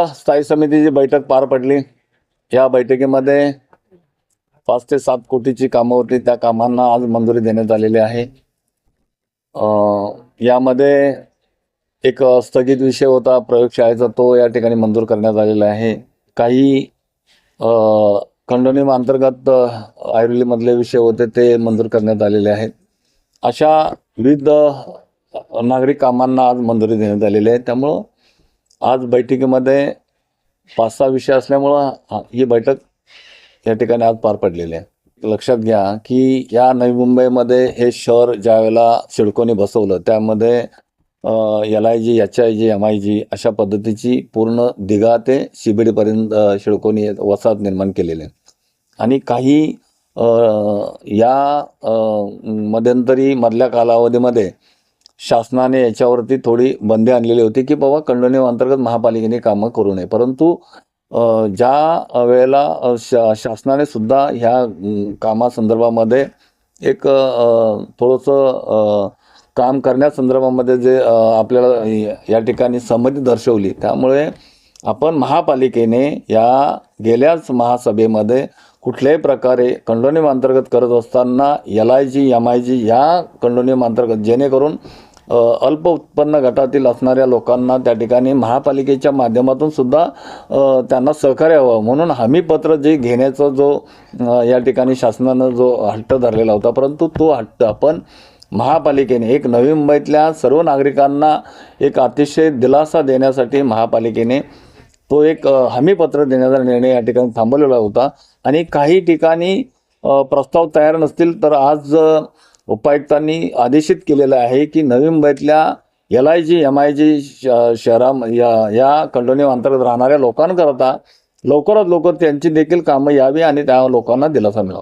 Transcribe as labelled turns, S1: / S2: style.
S1: स्थायी समितीची बैठक पार पडली। या बैठकीमध्ये 5 ते 7 कोटीची कामं होती, त्या कामांना आज मंजुरी देण्यात आलेली आहे। यामध्ये एक स्थगित विषय होता प्रयोगशाळेचा, तो या ठिकाणी मंजूर करण्यात आलेला आहे। काही खंडोनी अंतर्गत आयुर्वेदमधले विषय होते ते मंजूर करण्यात आलेले आहेत। अशा विविध नागरिक कामांना आज मंजुरी देण्यात आलेली आहे। त्यामुळं आज बैठकीमध्ये 5-6 विषय असल्यामुळं ही बैठक या ठिकाणी आज पार पडलेली आहे। लक्षात घ्या की या नवी मुंबईमध्ये हे शहर ज्यावेळेला सिडकोने बसवलं त्यामध्ये LIG, HIG, MIG अशा पद्धतीची पूर्ण दिघा ते CBD पर्यंत सिडकोने वसाहत निर्माण केलेले आहे। आणि काही मध्यंतरी मधल्या कालावधीमध्ये शासनाने याच्यावरती थोडी बंदी आणलेली होती की बाबा खंडोनी अंतर्गत महापालिकेने कामं करू नये। परंतु ज्या वेळेला शासनाने सुद्धा ह्या कामासंदर्भामध्ये एक थोडंसं काम करण्यासंदर्भामध्ये जे आपल्याला या ठिकाणी संमती दर्शवली, त्यामुळे आपण महापालिकेने या गेल्याच महासभेमध्ये कुठल्याही प्रकारे खंडोनी अंतर्गत करत असताना LIG, MIG या खंडोनी अंतर्गत जेणेकरून अल्प उत्पन्न गटातील असणाऱ्या लोकांना त्या ठिकाणी महापालिकेच्या माध्यमातून सुद्धा त्यांना सहकार्य व्हावं म्हणून हमीपत्र जे घेण्याचा जो या ठिकाणी शासनानं जो हट्ट धरलेला होता, परंतु तो हट्ट आपण महापालिकेने एक नवी मुंबईतल्या सर्व नागरिकांना एक अतिशय दिलासा देण्यासाठी महापालिकेने तो एक हमीपत्र देण्याचा निर्णय या ठिकाणी थांबवलेला होता। आणि काही ठिकाणी प्रस्ताव तयार नसतील तर आज उपायुक्तांनी आदेशित केलेलं आहे की नवी मुंबईतल्या LIG, MIG या खंडोनी अंतर्गत राहणाऱ्या लोकांकरता लवकरात लवकर त्यांची देखील कामं यावी आणि त्या लोकांना दिलासा मिळावा।